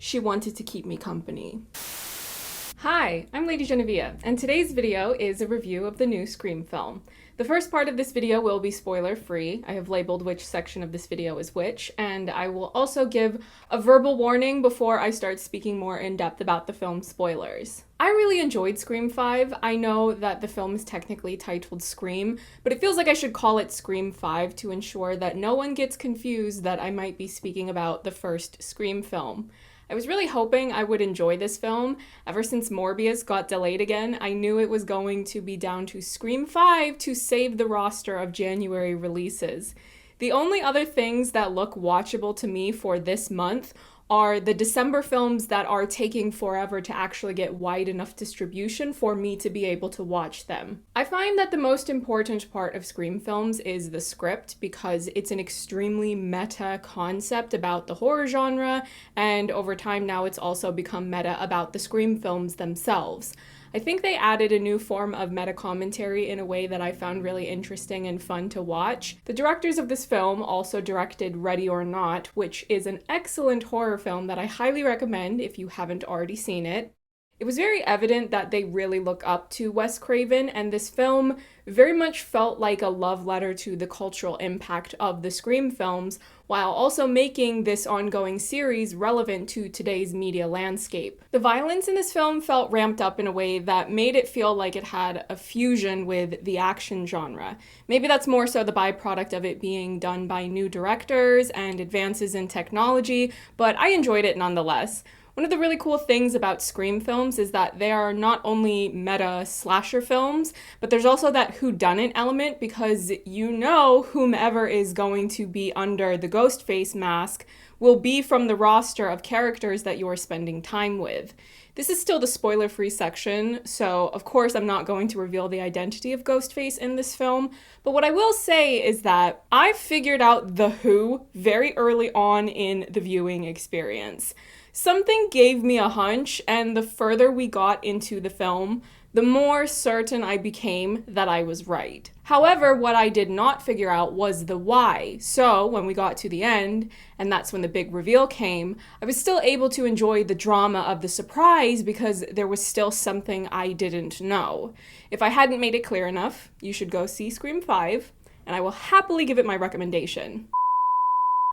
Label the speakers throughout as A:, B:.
A: She wanted to keep me company. Hi, I'm Lady Genevieve, and today's video is a review of the new Scream film. The first part of this video will be spoiler-free. I have labeled which section of this video is which, and I will also give a verbal warning before I start speaking more in depth about the film's spoilers. I really enjoyed Scream 5. I know that the film is technically titled Scream, but it feels like I should call it Scream 5 to ensure that no one gets confused that I might be speaking about the first Scream film. I was really hoping I would enjoy this film. Ever since Morbius got delayed again, I knew it was going to be down to Scream 5 to save the roster of January releases. The only other things that look watchable to me for this month are the December films that are taking forever to actually get wide enough distribution for me to be able to watch them. I find that the most important part of Scream films is the script because it's an extremely meta concept about the horror genre, and over time now it's also become meta about the Scream films themselves. I think they added a new form of meta-commentary in a way that I found really interesting and fun to watch. The directors of this film also directed Ready or Not, which is an excellent horror film that I highly recommend if you haven't already seen it. It was very evident that they really look up to Wes Craven, and this film very much felt like a love letter to the cultural impact of the Scream films, while also making this ongoing series relevant to today's media landscape. The violence in this film felt ramped up in a way that made it feel like it had a fusion with the action genre. Maybe that's more so the byproduct of it being done by new directors and advances in technology, but I enjoyed it nonetheless. One of the really cool things about Scream films is that they are not only meta slasher films, but there's also that whodunit element because you know whomever is going to be under the Ghostface mask will be from the roster of characters that you're spending time with. This is still the spoiler-free section, so of course I'm not going to reveal the identity of Ghostface in this film, but what I will say is that I figured out the who very early on in the viewing experience. Something gave me a hunch, and the further we got into the film, the more certain I became that I was right. However, what I did not figure out was the why. So when we got to the end, and that's when the big reveal came, I was still able to enjoy the drama of the surprise because there was still something I didn't know. If I hadn't made it clear enough, you should go see Scream 5, and I will happily give it my recommendation.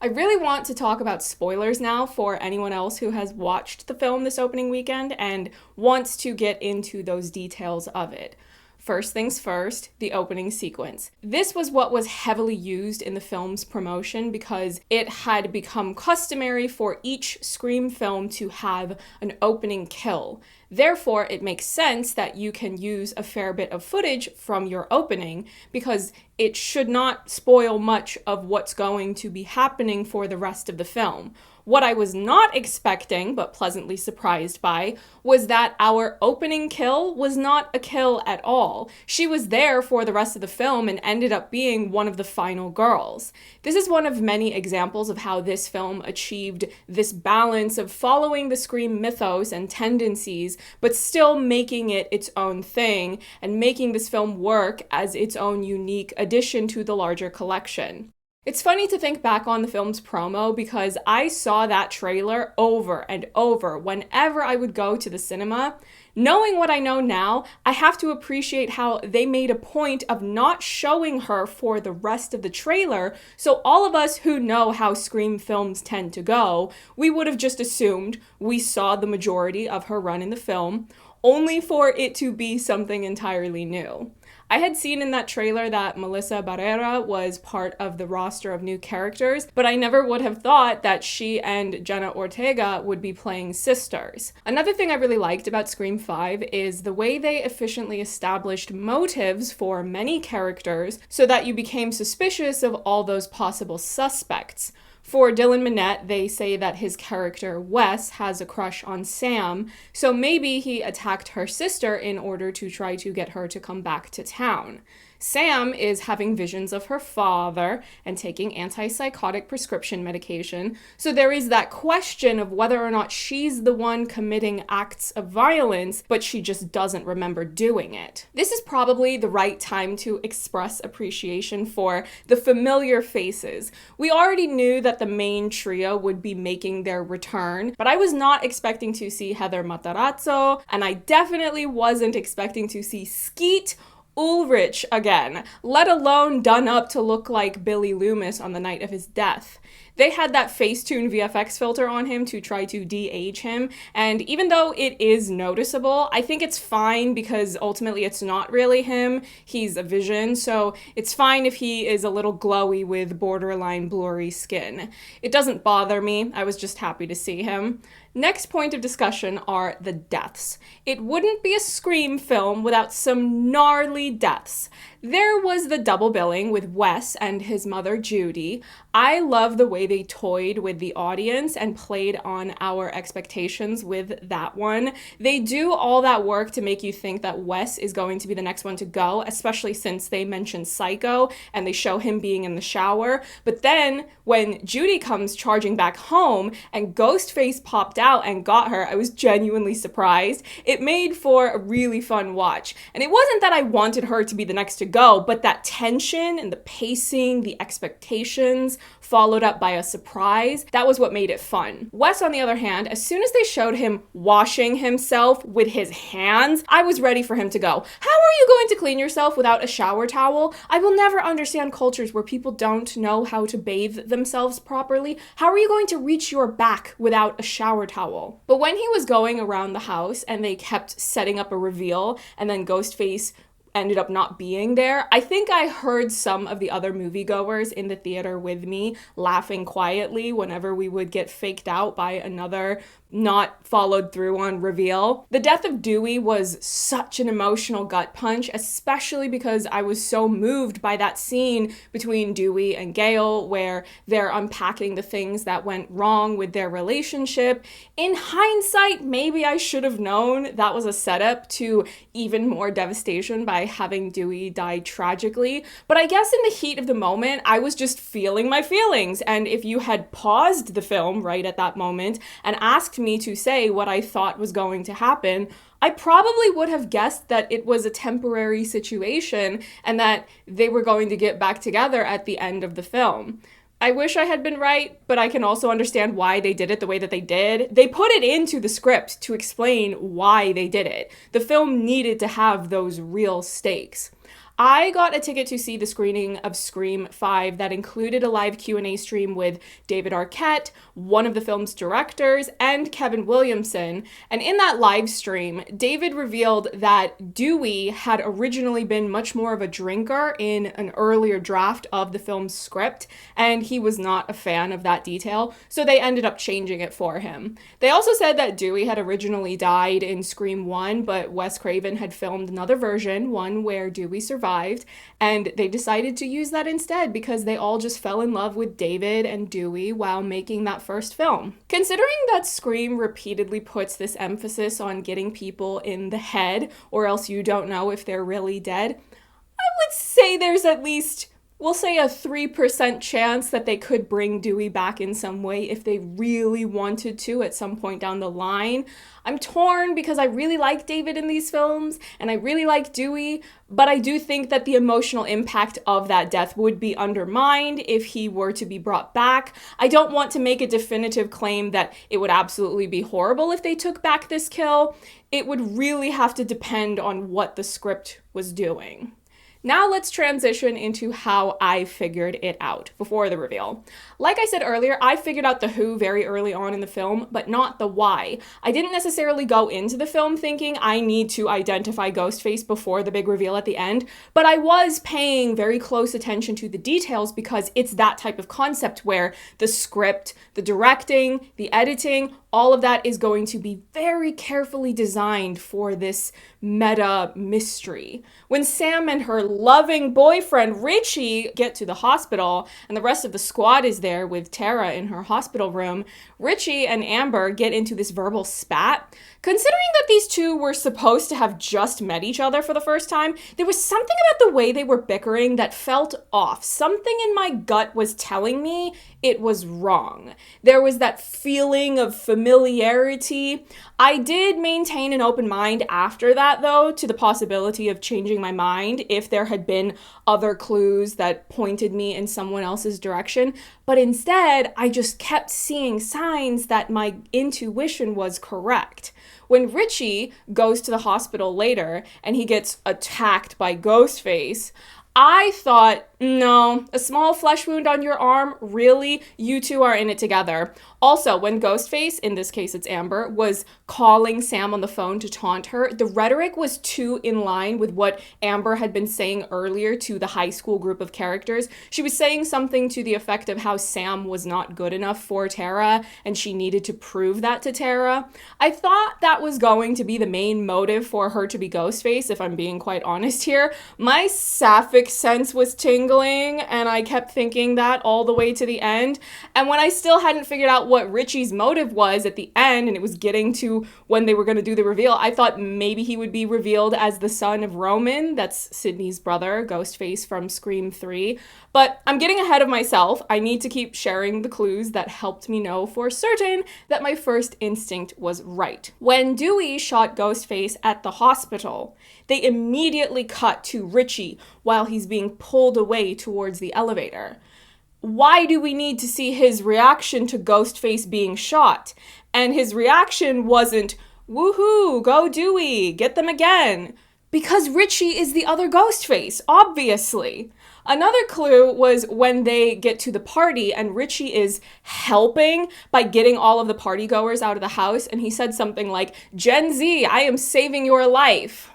A: I really want to talk about spoilers now for anyone else who has watched the film this opening weekend and wants to get into those details of it. First things first, the opening sequence. This was what was heavily used in the film's promotion because it had become customary for each Scream film to have an opening kill. Therefore, it makes sense that you can use a fair bit of footage from your opening because it should not spoil much of what's going to be happening for the rest of the film. What I was not expecting, but pleasantly surprised by, was that our opening kill was not a kill at all. She was there for the rest of the film and ended up being one of the final girls. This is one of many examples of how this film achieved this balance of following the Scream mythos and tendencies, but still making it its own thing and making this film work as its own unique addition to the larger collection. It's funny to think back on the film's promo because I saw that trailer over and over whenever I would go to the cinema. Knowing what I know now, I have to appreciate how they made a point of not showing her for the rest of the trailer, so all of us who know how Scream films tend to go, we would have just assumed we saw the majority of her run in the film, only for it to be something entirely new. I had seen in that trailer that Melissa Barrera was part of the roster of new characters, but I never would have thought that she and Jenna Ortega would be playing sisters. Another thing I really liked about Scream 5 is the way they efficiently established motives for many characters so that you became suspicious of all those possible suspects. For Dylan Minnette, they say that his character, Wes, has a crush on Sam, so maybe he attacked her sister in order to try to get her to come back to town. Sam is having visions of her father and taking antipsychotic prescription medication. So there is that question of whether or not she's the one committing acts of violence, but she just doesn't remember doing it. This is probably the right time to express appreciation for the familiar faces. We already knew that the main trio would be making their return, but I was not expecting to see Heather Matarazzo, and I definitely wasn't expecting to see Skeet Ulrich again, let alone done up to look like Billy Loomis on the night of his death. They had that Facetune VFX filter on him to try to de-age him, and even though it is noticeable, I think it's fine because ultimately it's not really him. He's a vision, so it's fine if he is a little glowy with borderline blurry skin. It doesn't bother me, I was just happy to see him. Next point of discussion are the deaths. It wouldn't be a Scream film without some gnarly deaths. There was the double billing with Wes and his mother Judy. I love the way they toyed with the audience and played on our expectations with that one. They do all that work to make you think that Wes is going to be the next one to go, especially since they mention Psycho and they show him being in the shower. But then when Judy comes charging back home and Ghostface popped out and got her, I was genuinely surprised. It made for a really fun watch. And it wasn't that I wanted her to be the next to go, but that tension and the pacing, the expectations, followed up by a surprise, that was what made it fun. Wes, on the other hand, as soon as they showed him washing himself with his hands, I was ready for him to go. How are you going to clean yourself without a shower towel? I will never understand cultures where people don't know how to bathe themselves properly. How are you going to reach your back without a shower towel? But when he was going around the house and they kept setting up a reveal and then Ghostface ended up not being there, I think I heard some of the other moviegoers in the theater with me laughing quietly whenever we would get faked out by another not followed through on reveal. The death of Dewey was such an emotional gut punch, especially because I was so moved by that scene between Dewey and Gale where they're unpacking the things that went wrong with their relationship. In hindsight, maybe I should have known that was a setup to even more devastation by having Dewey die tragically, but I guess in the heat of the moment, I was just feeling my feelings, and if you had paused the film right at that moment and asked me to say what I thought was going to happen, I probably would have guessed that it was a temporary situation and that they were going to get back together at the end of the film. I wish I had been right, but I can also understand why they did it the way that they did. They put it into the script to explain why they did it. The film needed to have those real stakes. I got a ticket to see the screening of Scream 5 that included a live Q&A stream with David Arquette, one of the film's directors, and Kevin Williamson. And in that live stream, David revealed that Dewey had originally been much more of a drinker in an earlier draft of the film's script, and he was not a fan of that detail, so they ended up changing it for him. They also said that Dewey had originally died in Scream 1, but Wes Craven had filmed another version, one where Dewey survived, and they decided to use that instead because they all just fell in love with David and Dewey while making that first film. Considering that Scream repeatedly puts this emphasis on getting people in the head, or else you don't know if they're really dead, I would say there's at least, we'll say, a 3% chance that they could bring Dewey back in some way if they really wanted to at some point down the line. I'm torn because I really like David in these films and I really like Dewey, but I do think that the emotional impact of that death would be undermined if he were to be brought back. I don't want to make a definitive claim that it would absolutely be horrible if they took back this kill. It would really have to depend on what the script was doing. Now let's transition into how I figured it out before the reveal. Like I said earlier, I figured out the who very early on in the film, but not the why. I didn't necessarily go into the film thinking I need to identify Ghostface before the big reveal at the end, but I was paying very close attention to the details because it's that type of concept where the script, the directing, the editing, all of that is going to be very carefully designed for this meta mystery. When Sam and her loving boyfriend, Richie, get to the hospital, and the rest of the squad is there with Tara in her hospital room, Richie and Amber get into this verbal spat. Considering that these two were supposed to have just met each other for the first time, there was something about the way they were bickering that felt off. Something in my gut was telling me it was wrong. There was that feeling of familiarity. I did maintain an open mind after that, though, to the possibility of changing my mind if there had been other clues that pointed me in someone else's direction. But instead, I just kept seeing signs that my intuition was correct. When Richie goes to the hospital later and he gets attacked by Ghostface, I thought, no, a small flesh wound on your arm? Really? You two are in it together. Also, when Ghostface, in this case it's Amber, was calling Sam on the phone to taunt her, the rhetoric was too in line with what Amber had been saying earlier to the high school group of characters. She was saying something to the effect of how Sam was not good enough for Tara and she needed to prove that to Tara. I thought that was going to be the main motive for her to be Ghostface, if I'm being quite honest here. My sapphic sense was tingling, and I kept thinking that all the way to the end. And when I still hadn't figured out what Richie's motive was at the end, and it was getting to when they were going to do the reveal, I thought maybe he would be revealed as the son of Roman. That's Sydney's brother, Ghostface from Scream 3. But I'm getting ahead of myself. I need to keep sharing the clues that helped me know for certain that my first instinct was right. When Dewey shot Ghostface at the hospital, they immediately cut to Richie while he's being pulled away towards the elevator. Why do we need to see his reaction to Ghostface being shot? And his reaction wasn't, woohoo, go Dewey, get them again. Because Richie is the other Ghostface, obviously. Another clue was when they get to the party and Richie is helping by getting all of the partygoers out of the house, and he said something like, Gen Z, I am saving your life.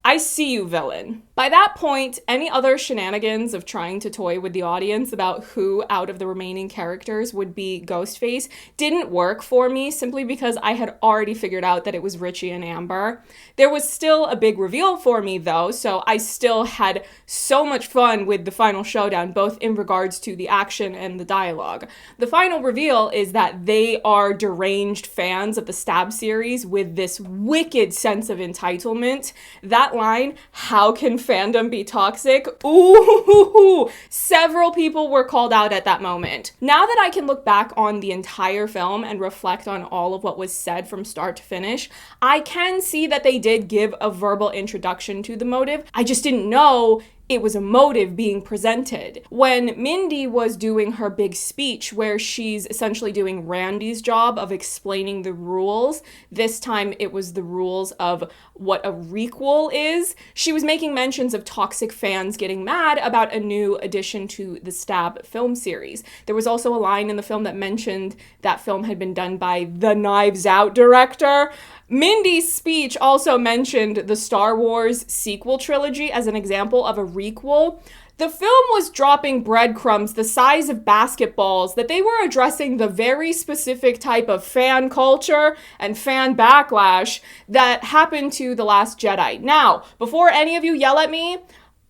A: I see you, villain. By that point, any other shenanigans of trying to toy with the audience about who out of the remaining characters would be Ghostface didn't work for me, simply because I had already figured out that it was Richie and Amber. There was still a big reveal for me, though, so I still had so much fun with the final showdown, both in regards to the action and the dialogue. The final reveal is that they are deranged fans of the Stab series with this wicked sense of entitlement. That line, how can fandom be toxic? Ooh, several people were called out at that moment. Now that I can look back on the entire film and reflect on all of what was said from start to finish, I can see that they did give a verbal introduction to the motive. I just didn't know it was a motive being presented. When Mindy was doing her big speech where she's essentially doing Randy's job of explaining the rules, this time it was the rules of what a requel is, she was making mentions of toxic fans getting mad about a new addition to the Stab film series. There was also a line in the film that mentioned that film had been done by the Knives Out director. Mindy's speech also mentioned the Star Wars sequel trilogy as an example of a requel. The film was dropping breadcrumbs the size of basketballs that they were addressing the very specific type of fan culture and fan backlash that happened to The Last Jedi. Now, before any of you yell at me,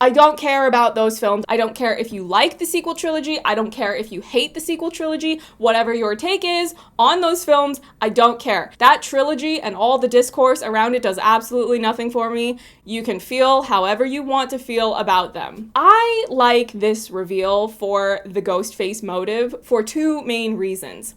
A: I don't care about those films. I don't care if you like the sequel trilogy. I don't care if you hate the sequel trilogy. Whatever your take is on those films, I don't care. That trilogy and all the discourse around it does absolutely nothing for me. You can feel however you want to feel about them. I like this reveal for the Ghostface motive for two main reasons.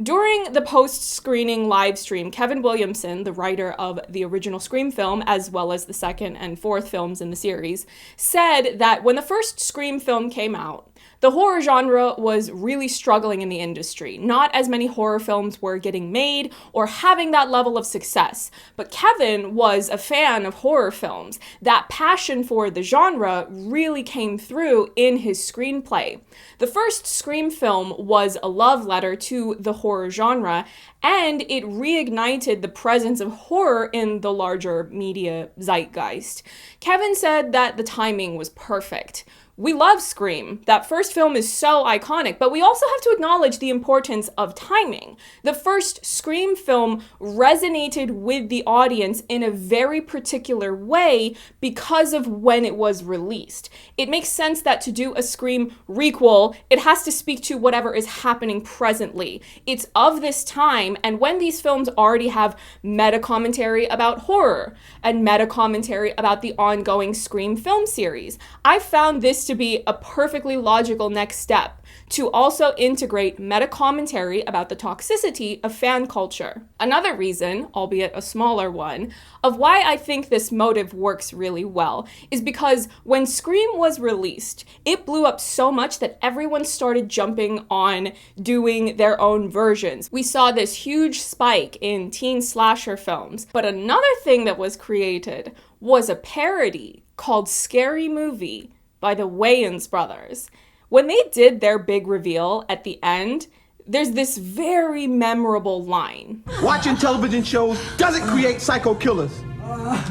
A: During the post-screening live stream, Kevin Williamson, the writer of the original Scream film, as well as the second and fourth films in the series, said that when the first Scream film came out, the horror genre was really struggling in the industry. Not as many horror films were getting made or having that level of success. But Kevin was a fan of horror films. That passion for the genre really came through in his screenplay. The first Scream film was a love letter to the horror genre, and it reignited the presence of horror in the larger media zeitgeist. Kevin said that the timing was perfect. We love Scream. That first film is so iconic, but we also have to acknowledge the importance of timing. The first Scream film resonated with the audience in a very particular way because of when it was released. It makes sense that to do a Scream requel, it has to speak to whatever is happening presently. It's of this time, and when these films already have meta commentary about horror and meta commentary about the ongoing Scream film series, I found this to be a perfectly logical next step to also integrate meta commentary about the toxicity of fan culture. Another reason, albeit a smaller one, of why I think this motive works really well is because when Scream was released, it blew up so much that everyone started jumping on doing their own versions. We saw this huge spike in teen slasher films, but another thing that was created was a parody called Scary Movie by the Wayans brothers. When they did their big reveal at the end, there's this very memorable line.
B: Watching television shows doesn't create psycho killers.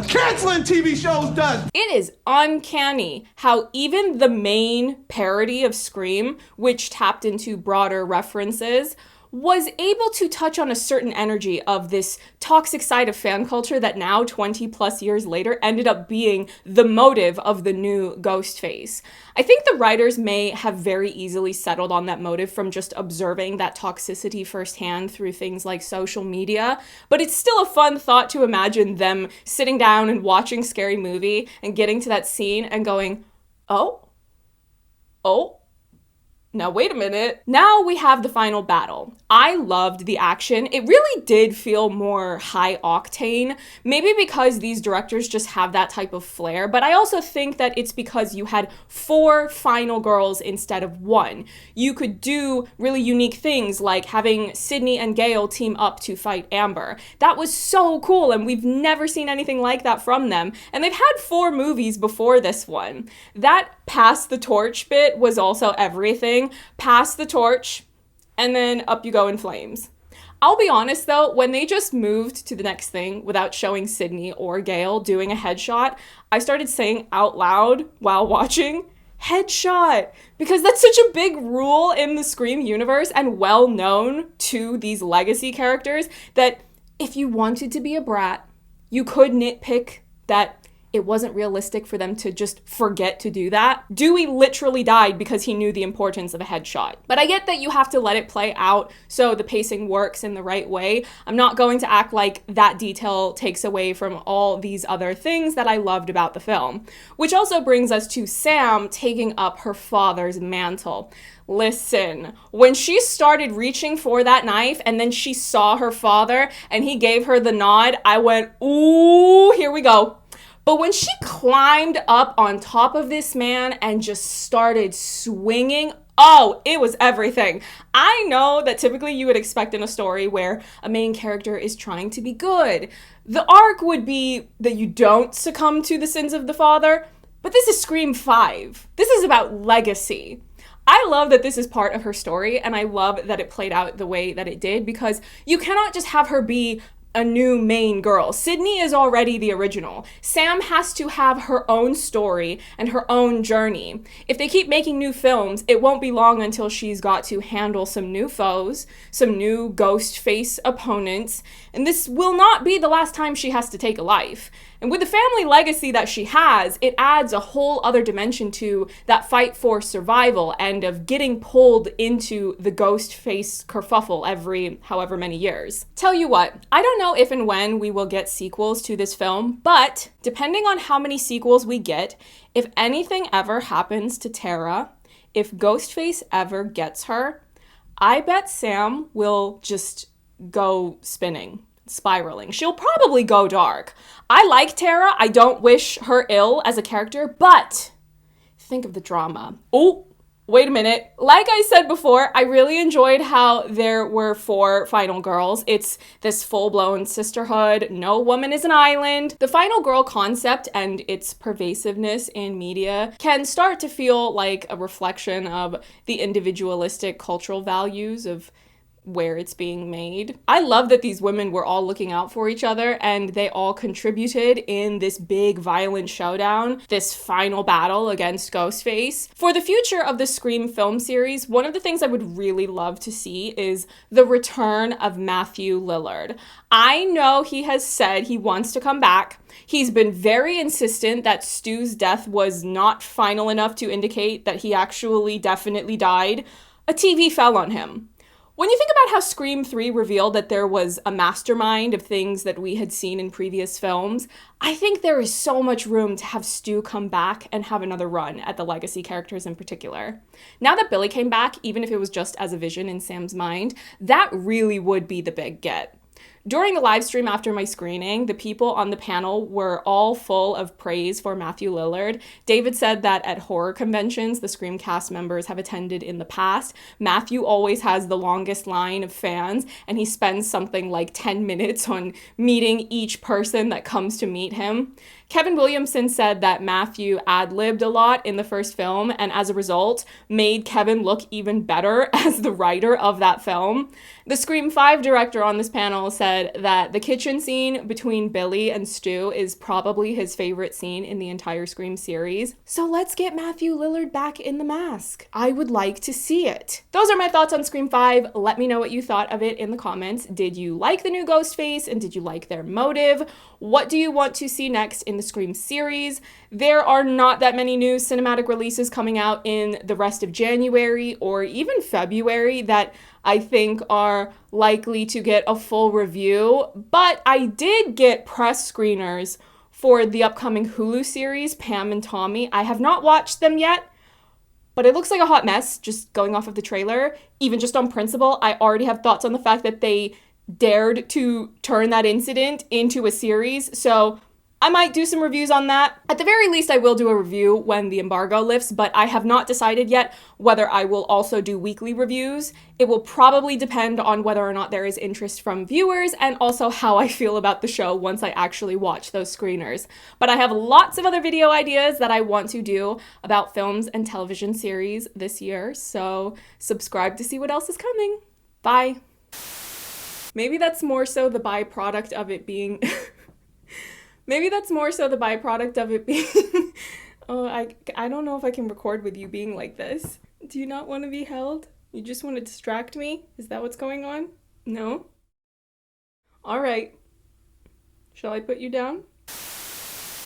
B: Canceling TV shows does.
A: It is uncanny how even the main parody of Scream, which tapped into broader references, was able to touch on a certain energy of this toxic side of fan culture that now, 20 plus years later, ended up being the motive of the new Ghostface. I think the writers may have very easily settled on that motive from just observing that toxicity firsthand through things like social media, but it's still a fun thought to imagine them sitting down and watching Scary Movie and getting to that scene and going, oh, now wait a minute. Now we have the final battle. I loved the action. It really did feel more high octane, maybe because these directors just have that type of flair, but I also think that it's because you had 4 final girls instead of 1. You could do really unique things like having Sydney and Gale team up to fight Amber. That was so cool, and we've never seen anything like that from them, and they've had 4 movies before this one. That pass the torch bit was also everything. Pass the torch, and then up you go in flames. I'll be honest though, when they just moved to the next thing without showing Sydney or Gale doing a headshot, I started saying out loud while watching, headshot, because that's such a big rule in the Scream universe and well known to these legacy characters that if you wanted to be a brat, you could nitpick that it wasn't realistic for them to just forget to do that. Dewey literally died because he knew the importance of a headshot. But I get that you have to let it play out so the pacing works in the right way. I'm not going to act like that detail takes away from all these other things that I loved about the film. Which also brings us to Sam taking up her father's mantle. Listen, when she started reaching for that knife and then she saw her father and he gave her the nod, I went, ooh, here we go. But when she climbed up on top of this man and just started swinging, oh, it was everything. I know that typically you would expect in a story where a main character is trying to be good. The arc would be that you don't succumb to the sins of the father, but this is Scream 5. This is about legacy. I love that this is part of her story, and I love that it played out the way that it did, because you cannot just have her be a new main girl. Sydney is already the original. Sam has to have her own story and her own journey. If they keep making new films, it won't be long until she's got to handle some new foes, some new ghost face opponents, and this will not be the last time she has to take a life. And with the family legacy that she has, it adds a whole other dimension to that fight for survival and of getting pulled into the ghost face kerfuffle every however many years. Tell you what, I don't know if and when we will get sequels to this film, but depending on how many sequels we get, if anything ever happens to Tara, if Ghostface ever gets her, I bet Sam will just go spiraling. She'll probably go dark. I like Tara. I don't wish her ill as a character, but think of the drama. Oh, wait a minute. Like I said before, I really enjoyed how there were 4 final girls. It's this full-blown sisterhood. No woman is an island. The final girl concept and its pervasiveness in media can start to feel like a reflection of the individualistic cultural values of where it's being made. I love that these women were all looking out for each other and they all contributed in this big violent showdown, this final battle against Ghostface. For the future of the Scream film series, one of the things I would really love to see is the return of Matthew Lillard. I know he has said he wants to come back. He's been very insistent that Stu's death was not final enough to indicate that he actually definitely died. A TV fell on him. When you think about how Scream 3 revealed that there was a mastermind of things that we had seen in previous films, I think there is so much room to have Stu come back and have another run at the legacy characters in particular. Now that Billy came back, even if it was just as a vision in Sam's mind, that really would be the big get. During the live stream after my screening, the people on the panel were all full of praise for Matthew Lillard. David said that at horror conventions the Scream cast members have attended in the past, Matthew always has the longest line of fans, and he spends something like 10 minutes on meeting each person that comes to meet him. Kevin Williamson said that Matthew ad-libbed a lot in the first film, and as a result, made Kevin look even better as the writer of that film. The Scream 5 director on this panel said that the kitchen scene between Billy and Stu is probably his favorite scene in the entire Scream series. So let's get Matthew Lillard back in the mask. I would like to see it. Those are my thoughts on Scream 5. Let me know what you thought of it in the comments. Did you like the new Ghostface, and did you like their motive? What do you want to see next in the Scream series? There are not that many new cinematic releases coming out in the rest of January or even February that I think are likely to get a full review, but I did get press screeners for the upcoming Hulu series, Pam and Tommy. I have not watched them yet, but it looks like a hot mess just going off of the trailer. Even just on principle, I already have thoughts on the fact that they dared to turn that incident into a series, so I might do some reviews on that. At the very least, I will do a review when the embargo lifts, but I have not decided yet whether I will also do weekly reviews. It will probably depend on whether or not there is interest from viewers and also how I feel about the show once I actually watch those screeners. But I have lots of other video ideas that I want to do about films and television series this year, so subscribe to see what else is coming. Bye. Maybe that's more so the byproduct of it being... Oh, I don't know if I can record with you being like this. Do you not want to be held? You just want to distract me? Is that what's going on? No? All right. Shall I put you down?